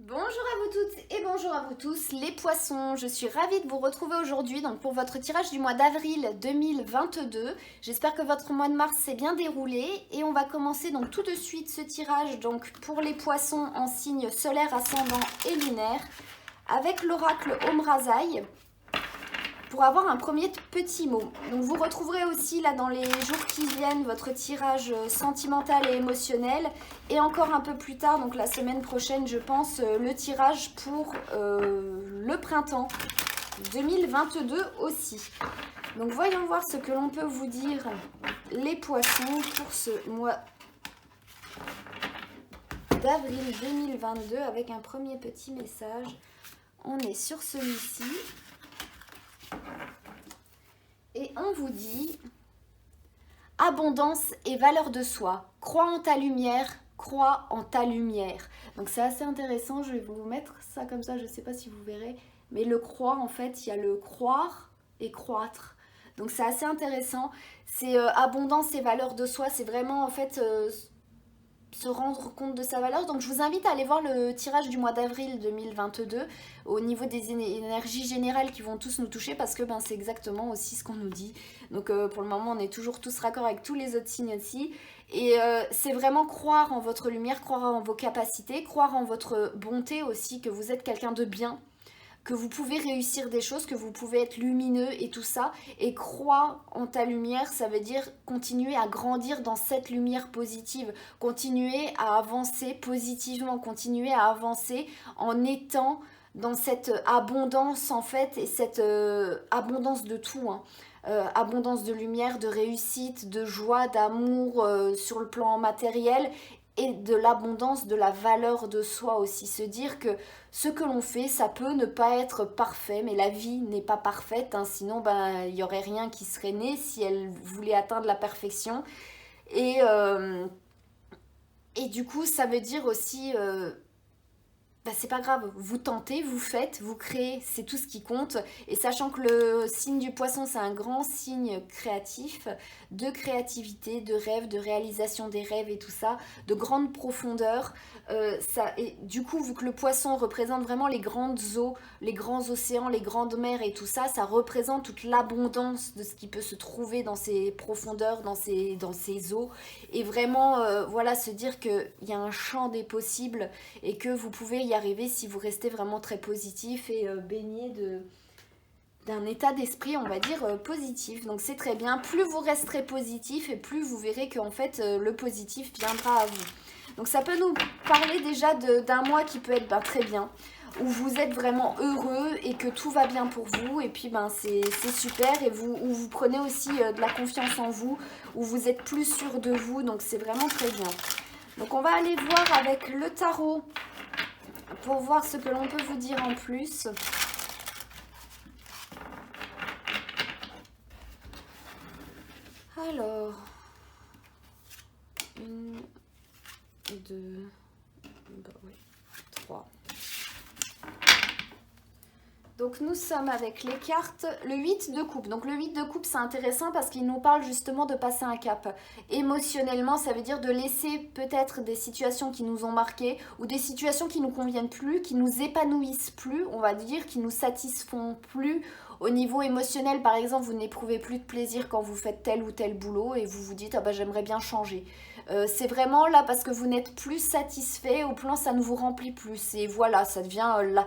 Bonjour à vous toutes et bonjour à vous tous les poissons, je suis ravie de vous retrouver aujourd'hui donc pour votre tirage du mois d'avril 2022. J'espère que votre mois de mars s'est bien déroulé et on va commencer donc tout de suite ce tirage donc pour les poissons en signe solaire, ascendant et lunaire avec l'oracle Omrazai pour avoir un premier petit mot. Donc vous retrouverez aussi là dans les jours qui viennent votre tirage sentimental et émotionnel et encore un peu plus tard, donc la semaine prochaine je pense, le tirage pour le printemps 2022 aussi. Donc voyons voir ce que l'on peut vous dire les poissons pour ce mois d'avril 2022 avec un premier petit message. On est sur celui-ci. Et on vous dit abondance et valeur de soi. Crois en ta lumière, crois en ta lumière. Donc c'est assez intéressant, je vais vous mettre ça comme ça, je ne sais pas si vous verrez. Mais le croire, en fait, il y a le croire et croître. Donc c'est assez intéressant. C'est abondance et valeur de soi, c'est vraiment en fait se rendre compte de sa valeur. Donc je vous invite à aller voir le tirage du mois d'avril 2022 au niveau des énergies générales qui vont tous nous toucher parce que c'est exactement aussi ce qu'on nous dit. Donc pour le moment on est toujours tous raccord avec tous les autres signes aussi. Et c'est vraiment croire en votre lumière, croire en vos capacités, croire en votre bonté aussi, que vous êtes quelqu'un de bien, que vous pouvez réussir des choses, que vous pouvez être lumineux et tout ça. Et croire en ta lumière, ça veut dire continuer à grandir dans cette lumière positive, continuer à avancer positivement, continuer à avancer en étant dans cette abondance en fait, et cette abondance de tout, hein. Abondance de lumière, de réussite, de joie, d'amour sur le plan matériel et de l'abondance de la valeur de soi aussi. Se dire que ce que l'on fait, ça peut ne pas être parfait, mais la vie n'est pas parfaite, hein, sinon il n'y aurait rien qui serait né si elle voulait atteindre la perfection. Et, euh, et du coup, ça veut dire aussi c'est pas grave, vous tentez, vous faites, vous créez, c'est tout ce qui compte. Et sachant que le signe du poisson, c'est un grand signe créatif, de créativité, de rêve, de réalisation des rêves et tout ça, de grande profondeur. Et du coup, vu que le poisson représente vraiment les grandes eaux, les grands océans, les grandes mers et tout ça, ça représente toute l'abondance de ce qui peut se trouver dans ces profondeurs, dans ces eaux. Et vraiment, voilà, se dire qu'il y a un champ des possibles et que vous pouvez y arriver si vous restez vraiment très positif et baigné d'un état d'esprit, on va dire, positif. Donc c'est très bien. Plus vous resterez positif et plus vous verrez qu'en fait, le positif viendra à vous. Donc ça peut nous parler déjà d'un mois qui peut être très bien, où vous êtes vraiment heureux et que tout va bien pour vous. Et puis c'est super. Et où vous prenez aussi de la confiance en vous, où vous êtes plus sûr de vous. Donc c'est vraiment très bien. Donc on va aller voir avec le tarot pour voir ce que l'on peut vous dire en plus. Alors, 1, 2, 3. Donc nous sommes avec les cartes, le 8 de coupe. Donc le 8 de coupe, c'est intéressant parce qu'il nous parle justement de passer un cap. Émotionnellement, ça veut dire de laisser peut-être des situations qui nous ont marquées ou des situations qui nous conviennent plus, qui nous épanouissent plus, on va dire, qui nous satisfont plus. Au niveau émotionnel, par exemple, vous n'éprouvez plus de plaisir quand vous faites tel ou tel boulot et vous vous dites j'aimerais bien changer. C'est vraiment là parce que vous n'êtes plus satisfait, au plan ça ne vous remplit plus. Et voilà, ça devient là.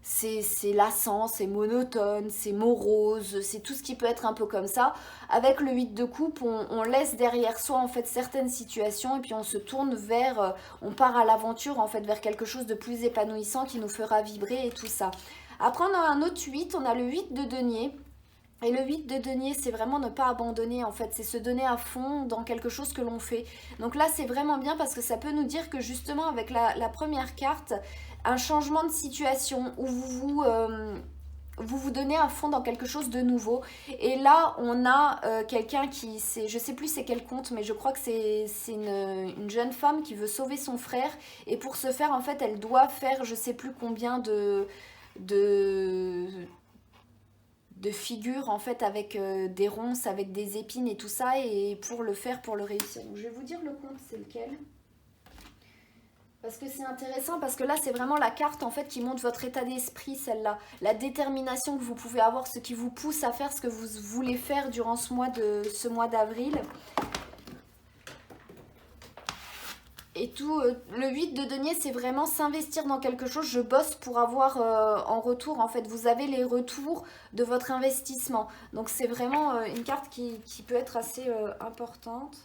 C'est lassant, c'est monotone, c'est morose, c'est tout ce qui peut être un peu comme ça. Avec le 8 de coupe, on laisse derrière soi en fait certaines situations et puis on se tourne vers, on part à l'aventure en fait vers quelque chose de plus épanouissant qui nous fera vibrer et tout ça. Après on a un autre 8, on a le 8 de denier. Et le 8 de denier, c'est vraiment ne pas abandonner en fait, c'est se donner à fond dans quelque chose que l'on fait. Donc là, c'est vraiment bien parce que ça peut nous dire que justement avec la première carte, un changement de situation où vous donnez à fond dans quelque chose de nouveau. Et là, on a quelqu'un qui, je sais plus c'est quel conte, mais je crois que c'est une jeune femme qui veut sauver son frère. Et pour ce faire, en fait, elle doit faire je sais plus combien de figures en fait avec des ronces, avec des épines et tout ça, et pour le faire, pour le réussir. Donc, je vais vous dire le conte, c'est lequel. Parce que c'est intéressant, parce que là c'est vraiment la carte en fait qui montre votre état d'esprit, celle-là. La détermination que vous pouvez avoir, ce qui vous pousse à faire ce que vous voulez faire durant ce mois d'avril. Et tout, le 8 de denier, c'est vraiment s'investir dans quelque chose. Je bosse pour avoir en retour, en fait, vous avez les retours de votre investissement. Donc c'est vraiment une carte qui peut être assez importante.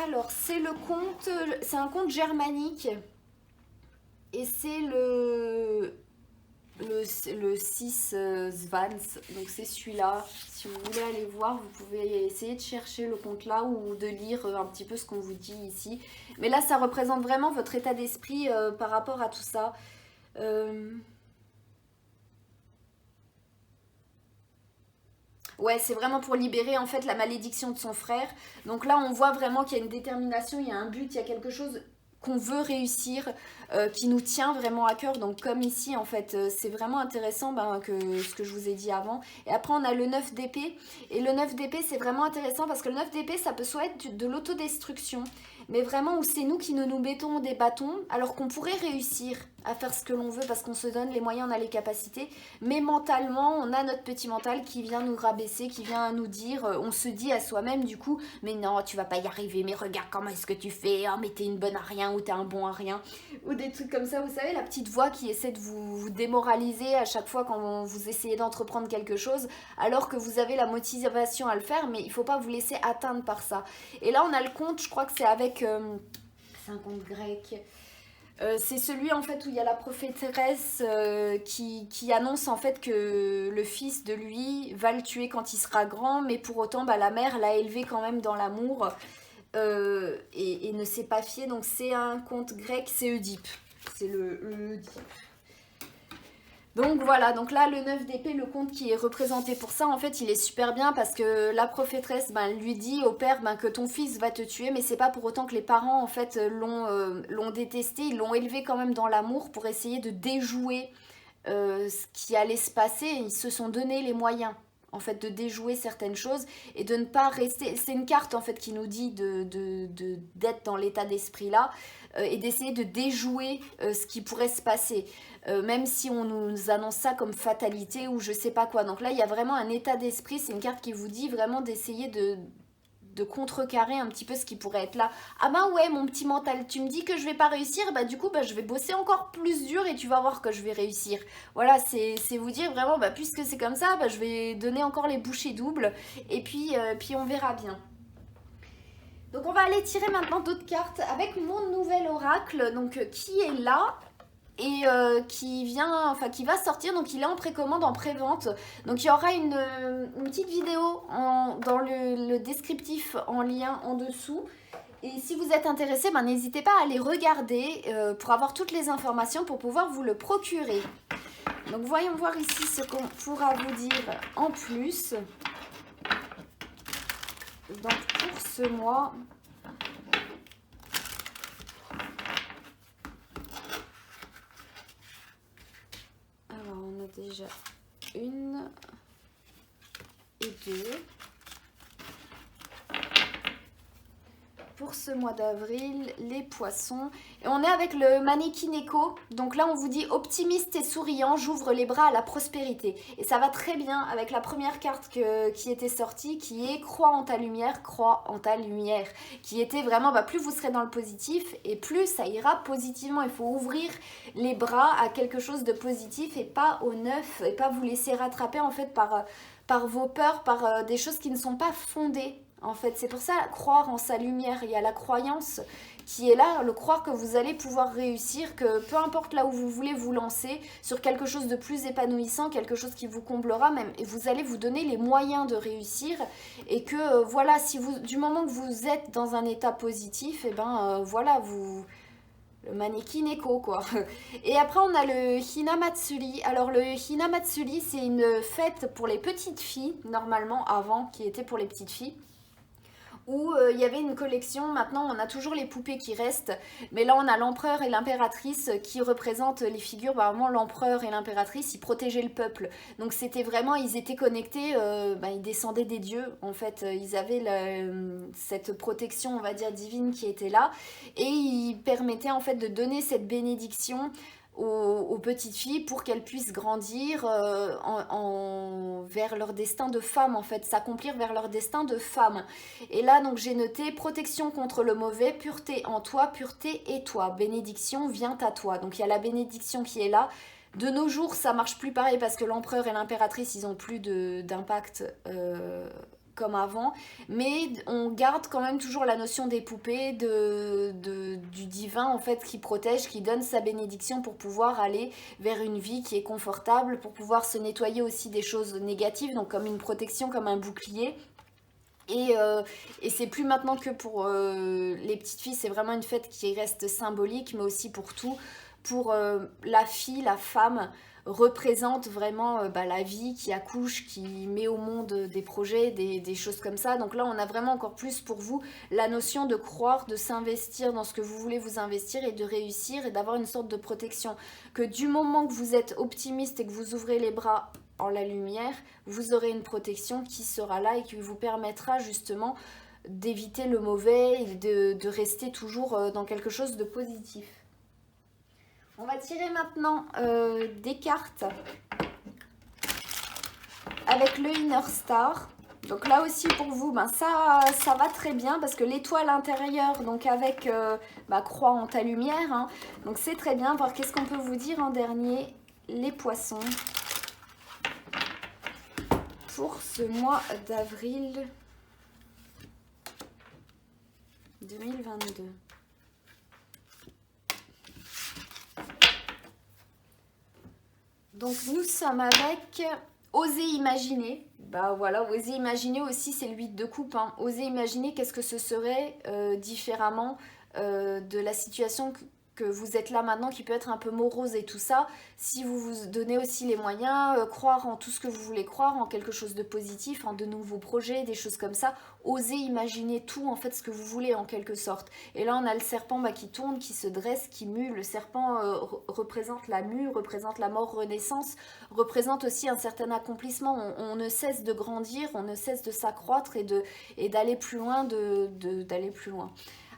Alors, c'est le conte, c'est un conte germanique. Et c'est le 6 Svans, donc c'est celui-là. Si vous voulez aller voir, vous pouvez essayer de chercher le conte là ou de lire un petit peu ce qu'on vous dit ici. Mais là, ça représente vraiment votre état d'esprit par rapport à tout ça. Ouais, c'est vraiment pour libérer en fait la malédiction de son frère. Donc là, on voit vraiment qu'il y a une détermination, il y a un but, il y a quelque chose qu'on veut réussir, qui nous tient vraiment à cœur. Donc comme ici, en fait, c'est vraiment intéressant que ce que je vous ai dit avant. Et après, on a le 9 d'épée. Et le 9 d'épée, c'est vraiment intéressant parce que le 9 d'épée, ça peut soit être de l'autodestruction, mais vraiment où c'est nous qui nous mettons des bâtons, alors qu'on pourrait réussir à faire ce que l'on veut parce qu'on se donne les moyens, on a les capacités. Mais mentalement, on a notre petit mental qui vient nous rabaisser, qui vient nous dire, on se dit à soi-même du coup, mais non, tu vas pas y arriver, mais regarde comment est-ce que tu fais, oh, mais t'es une bonne à rien ou t'es un bon à rien. Ou des trucs comme ça, vous savez, la petite voix qui essaie de vous démoraliser à chaque fois quand vous essayez d'entreprendre quelque chose, alors que vous avez la motivation à le faire, mais il faut pas vous laisser atteindre par ça. Et là, on a le conte, je crois que c'est avec... c'est un conte grec. C'est celui en fait où il y a la prophétesse qui annonce en fait que le fils de lui va le tuer quand il sera grand, mais pour autant la mère l'a élevé quand même dans l'amour et ne s'est pas fiée. Donc c'est un conte grec, c'est Oedipe. C'est le Oedipe. Donc voilà, donc là le 9 d'épée, le conte qui est représenté pour ça, en fait il est super bien parce que la prophétresse lui dit au père que ton fils va te tuer, mais c'est pas pour autant que les parents en fait l'ont détesté, ils l'ont élevé quand même dans l'amour pour essayer de déjouer ce qui allait se passer, ils se sont donné les moyens en fait de déjouer certaines choses et de ne pas rester, c'est une carte en fait qui nous dit d'être dans l'état d'esprit là et d'essayer de déjouer ce qui pourrait se passer. Même si on nous annonce ça comme fatalité ou je sais pas quoi. Donc là, il y a vraiment un état d'esprit. C'est une carte qui vous dit vraiment d'essayer de contrecarrer un petit peu ce qui pourrait être là. Ah bah ouais, mon petit mental, tu me dis que je vais pas réussir, bah du coup, je vais bosser encore plus dur et tu vas voir que je vais réussir. Voilà, c'est vous dire vraiment, puisque c'est comme ça, je vais donner encore les bouchées doubles et puis on verra bien. Donc on va aller tirer maintenant d'autres cartes avec mon nouvel oracle, donc qui est là et qui va sortir, donc il est en précommande, en prévente. Donc il y aura une petite vidéo dans le descriptif en lien en dessous. Et si vous êtes intéressé, n'hésitez pas à aller regarder pour avoir toutes les informations pour pouvoir vous le procurer. Donc voyons voir ici ce qu'on pourra vous dire en plus. Donc pour ce mois... Alors on a déjà une et deux. Pour ce mois d'avril, les poissons. Et on est avec le mannequin écho. Donc là, on vous dit optimiste et souriant, j'ouvre les bras à la prospérité. Et ça va très bien avec la première carte qui était sortie, qui est crois en ta lumière, crois en ta lumière. Qui était vraiment, plus vous serez dans le positif et plus ça ira positivement. Il faut ouvrir les bras à quelque chose de positif et pas au neuf. Et pas vous laisser rattraper en fait par vos peurs, par des choses qui ne sont pas fondées. En fait, c'est pour ça, croire en sa lumière. Il y a la croyance qui est là, le croire que vous allez pouvoir réussir, que peu importe là où vous voulez vous lancer, sur quelque chose de plus épanouissant, quelque chose qui vous comblera même, et vous allez vous donner les moyens de réussir, et que voilà, du moment que vous êtes dans un état positif, et voilà, le mannequin écho quoi. Et après on a le Hinamatsuri. Alors le Hinamatsuri, c'est une fête pour les petites filles, normalement avant, qui était pour les petites filles, où il y avait une collection. Maintenant on a toujours les poupées qui restent, mais là on a l'empereur et l'impératrice qui représentent les figures. Vraiment l'empereur et l'impératrice ils protégeaient le peuple, donc c'était vraiment, ils étaient connectés, ils descendaient des dieux en fait. Ils avaient cette protection on va dire divine qui était là, et ils permettaient en fait de donner cette bénédiction aux petites filles pour qu'elles puissent grandir vers leur destin de femme, en fait, s'accomplir vers leur destin de femme. Et là, donc, j'ai noté protection contre le mauvais, pureté en toi, pureté et toi. Bénédiction vient à toi. Donc, il y a la bénédiction qui est là. De nos jours, ça marche plus pareil parce que l'empereur et l'impératrice, ils ont plus d'impact comme avant, mais on garde quand même toujours la notion des poupées, du divin en fait qui protège, qui donne sa bénédiction pour pouvoir aller vers une vie qui est confortable, pour pouvoir se nettoyer aussi des choses négatives, donc comme une protection, comme un bouclier. Et c'est plus maintenant que pour les petites filles, c'est vraiment une fête qui reste symbolique, mais aussi pour tout. Pour la fille, la femme représente vraiment la vie qui accouche, qui met au monde des projets, des choses comme ça. Donc là, on a vraiment encore plus pour vous la notion de croire, de s'investir dans ce que vous voulez vous investir et de réussir et d'avoir une sorte de protection. Que du moment que vous êtes optimiste et que vous ouvrez les bras en la lumière, vous aurez une protection qui sera là et qui vous permettra justement d'éviter le mauvais et de rester toujours dans quelque chose de positif. On va tirer maintenant des cartes avec le Inner Star. Donc là aussi pour vous, ça va très bien parce que l'étoile intérieure, donc avec croix en ta lumière, hein, donc c'est très bien. Voir qu'est-ce qu'on peut vous dire en dernier, les poissons, pour ce mois d'avril 2022. Donc nous sommes avec oser imaginer. Voilà, oser imaginer aussi, c'est le 8 de coupe. Hein. Oser imaginer qu'est-ce que ce serait différemment de la situation que vous êtes là maintenant, qui peut être un peu morose et tout ça. Si vous vous donnez aussi les moyens, croire en tout ce que vous voulez croire, en quelque chose de positif, en de nouveaux projets, des choses comme ça. Osez imaginer tout, en fait, ce que vous voulez en quelque sorte. Et là, on a le serpent qui tourne, qui se dresse, qui mue. Le serpent représente la mue, représente la mort, renaissance, représente aussi un certain accomplissement. On ne cesse de grandir, on ne cesse de s'accroître et d'aller plus loin, d'aller plus loin.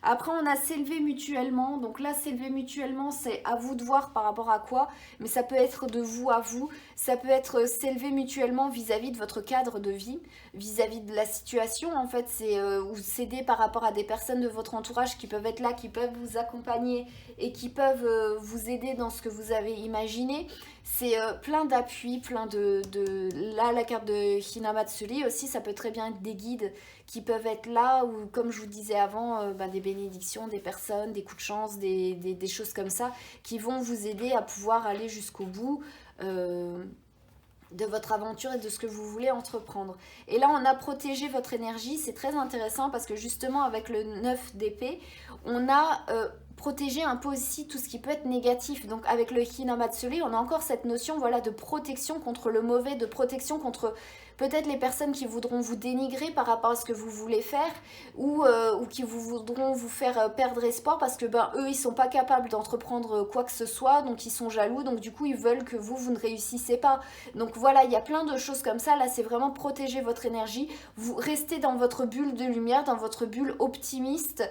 Après, on a s'élever mutuellement. Donc là, s'élever mutuellement, c'est à vous de voir par rapport à quoi. Mais ça peut être de vous à vous. Ça peut être s'élever mutuellement vis-à-vis de votre cadre de vie, vis-à-vis de la situation. En fait, c'est ou s'aider par rapport à des personnes de votre entourage qui peuvent être là, qui peuvent vous accompagner et qui peuvent vous aider dans ce que vous avez imaginé. C'est plein d'appuis, plein Là, la carte de Hinamatsuri aussi, ça peut très bien être des guides qui peuvent être là, ou comme je vous disais avant, des bénédictions, des personnes, des coups de chance, des choses comme ça, qui vont vous aider à pouvoir aller jusqu'au bout de votre aventure et de ce que vous voulez entreprendre. Et là, on a protégé votre énergie, c'est très intéressant parce que justement, avec le 9 d'épée, on a protégé un peu aussi tout ce qui peut être négatif. Donc avec le Hinamatsuri, on a encore cette notion de protection contre le mauvais, de protection contre peut-être les personnes qui voudront vous dénigrer par rapport à ce que vous voulez faire, ou qui voudront vous faire perdre espoir parce que eux, ils sont pas capables d'entreprendre quoi que ce soit, donc ils sont jaloux, donc du coup, ils veulent que vous ne réussissez pas. Donc voilà, il y a plein de choses comme ça. Là, c'est vraiment protéger votre énergie. Vous restez dans votre bulle de lumière, dans votre bulle optimiste,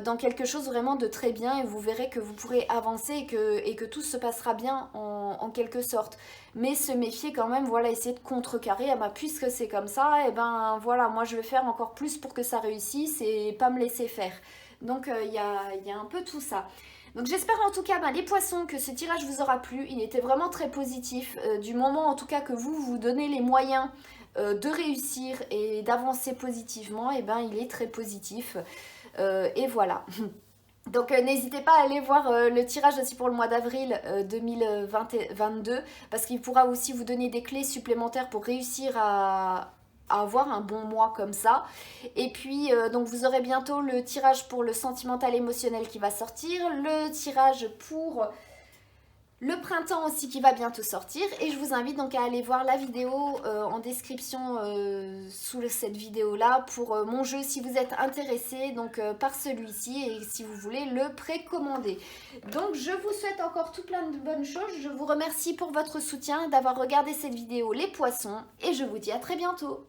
dans quelque chose vraiment de très bien, et vous verrez que vous pourrez avancer et que tout se passera bien en quelque sorte. Mais se méfier quand même, essayer de contrecarrer, puisque c'est comme ça, moi je vais faire encore plus pour que ça réussisse et pas me laisser faire. Donc il y a un peu tout ça. Donc j'espère en tout cas les poissons que ce tirage vous aura plu. Il était vraiment très positif, du moment en tout cas que vous donnez les moyens de réussir et d'avancer positivement, il est très positif. Et voilà. Donc n'hésitez pas à aller voir le tirage aussi pour le mois d'avril 2022, parce qu'il pourra aussi vous donner des clés supplémentaires pour réussir à avoir un bon mois comme ça. Et puis donc vous aurez bientôt le tirage pour le sentimental émotionnel qui va sortir, le tirage pour Le printemps aussi qui va bientôt sortir et je vous invite donc à aller voir la vidéo en description sous cette vidéo là pour mon jeu si vous êtes intéressé donc par celui-ci et si vous voulez le précommander. Donc je vous souhaite encore tout plein de bonnes choses, je vous remercie pour votre soutien, d'avoir regardé cette vidéo les poissons et je vous dis à très bientôt.